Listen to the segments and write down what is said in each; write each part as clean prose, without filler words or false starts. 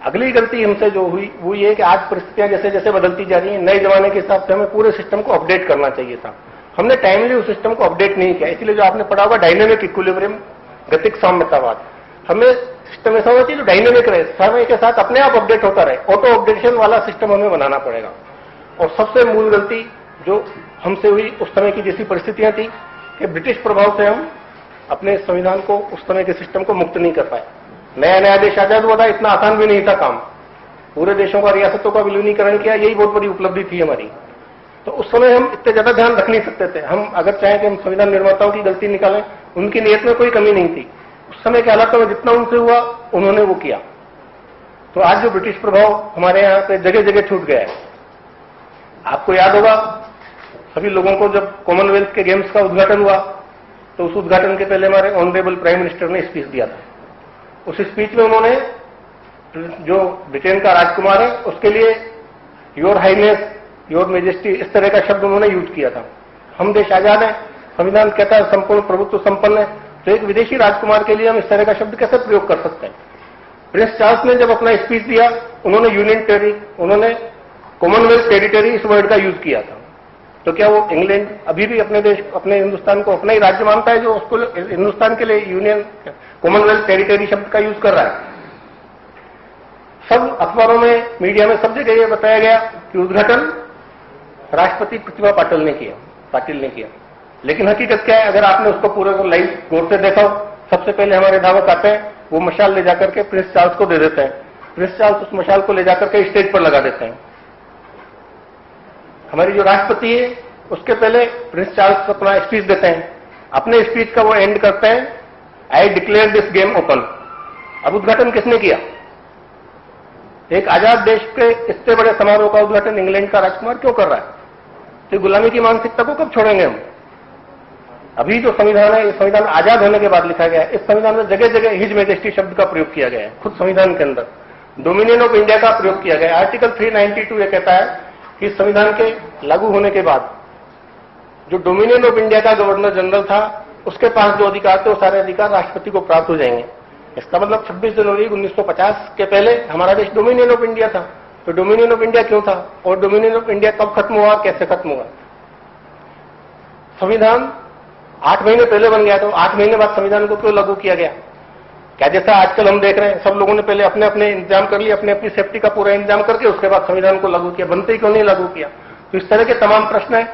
अगली गलती हमसे जो हुई वो ये कि आज परिस्थितियां जैसे जैसे बदलती जा रही हैं, नए जमाने के हिसाब से हमें पूरे सिस्टम को अपडेट करना चाहिए था। हमने टाइमली उस सिस्टम को अपडेट नहीं किया, इसलिए जो आपने पढ़ा होगा डायनेमिक इक्विलिब्रियम, गतिक साम्यतावाद, हमें सिस्टम ऐसा होना चाहिए जो डायनेमिक रहे, समय के साथ अपने आप अपडेट होता रहे, ऑटो अपडेशन वाला सिस्टम हमें बनाना पड़ेगा। और सबसे मूल गलती जो हमसे हुई उस समय की जैसी परिस्थितियां थी कि ब्रिटिश प्रभाव से हम अपने संविधान को, उस समय के सिस्टम को मुक्त नहीं कर पाए। नया नया देश आजाद हुआ था, इतना आसान भी नहीं था काम, पूरे देशों का, रियासतों का विलीनीकरण किया, यही बहुत बड़ी उपलब्धि थी हमारी। तो उस समय हम इतने ज्यादा ध्यान रख नहीं सकते थे। हम अगर चाहें कि हम संविधान निर्माताओं की गलती निकालें, उनकी नीयत में कोई कमी नहीं थी, उस समय के हालातों में जितना उनसे हुआ उन्होंने वो किया। तो आज जो ब्रिटिश प्रभाव हमारे यहां पे जगह जगह छूट गया है, आपको याद होगा सभी लोगों को जब कॉमनवेल्थ के गेम्स का उद्घाटन हुआ तो उस उद्घाटन के पहले हमारे ऑनरेबल प्राइम मिनिस्टर ने स्पीच दिया था। उस स्पीच में उन्होंने जो ब्रिटेन का राजकुमार है उसके लिए योर हाइनेस, योर मेजेस्टी, इस तरह का शब्द उन्होंने यूज किया था। हम देश आजाद है, संविधान कहता है संपूर्ण प्रभुत्व संपन्न है, तो एक विदेशी राजकुमार के लिए हम इस तरह का शब्द कैसे प्रयोग कर सकते हैं। प्रिंस चार्ल्स ने जब अपना स्पीच दिया उन्होंने यूनियन टेरिटरी, उन्होंने कॉमनवेल्थ टेरिटरी इस वर्ड का यूज किया था। तो क्या वो इंग्लैंड अभी भी अपने देश, अपने हिंदुस्तान को अपना ही राज्य मानता है जो उसको हिंदुस्तान के लिए यूनियन, कॉमनवेल्थ टेरिटरी शब्द का यूज कर रहा है? सब अखबारों में, मीडिया में, सब जगह ये बताया गया कि उद्घाटन राष्ट्रपति प्रतिभा पाटिल ने किया। लेकिन हकीकत क्या है? अगर आपने उसको पूरे को लाइव गौर से देखा, सबसे पहले हमारे धावक आते हैं, वो मशाल ले जाकर के प्रिंस चार्ल्स को दे देते हैं, प्रिंस चार्ल्स उस मशाल को ले जाकर के स्टेज पर लगा देते हैं। हमारी जो राष्ट्रपति है उसके पहले प्रिंस चार्ल्स अपना स्पीच देते हैं, अपने स्पीच का वो एंड करते हैं, I declare this game open. अब उद्घाटन किसने किया? एक आजाद देश के इतने बड़े समारोह का उद्घाटन इंग्लैंड का राजकुमार क्यों कर रहा है? तो गुलामी की मानसिकता को कब छोड़ेंगे हम? अभी जो संविधान है, ये संविधान आजाद होने के बाद लिखा गया है। इस संविधान में जगह जगह हिज मेजेस्टी शब्द का प्रयोग किया गया है, खुद संविधान के अंदर डोमिनियन ऑफ इंडिया का प्रयोग किया गया है। आर्टिकल 392 ये कहता है कि संविधान के लागू होने के बाद जो डोमिनियन ऑफ इंडिया का गवर्नर जनरल था उसके पास जो अधिकार थे वो सारे अधिकार राष्ट्रपति को प्राप्त हो जाएंगे। इसका मतलब 26 जनवरी 1950 के पहले हमारा देश डोमिनियन ऑफ इंडिया था। तो डोमिनियन ऑफ इंडिया क्यों था और डोमिनियन ऑफ इंडिया कब खत्म हुआ, कैसे खत्म हुआ? संविधान 8 महीने पहले बन गया, तो 8 महीने बाद संविधान को क्यों लागू किया गया? क्या जैसा आजकल हम देख रहे हैं, सब लोगों ने पहले अपने अपने इंतजाम कर लिए, अपने अपनी सेफ्टी का पूरा इंतजाम करके उसके बाद संविधान को लागू किया, बनते ही क्यों नहीं लागू किया? तो इस तरह के तमाम प्रश्न हैं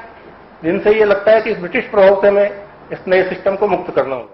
जिनसे ये लगता है कि इस ब्रिटिश प्रभाव से हमें इस नए सिस्टम को मुक्त करना होगा।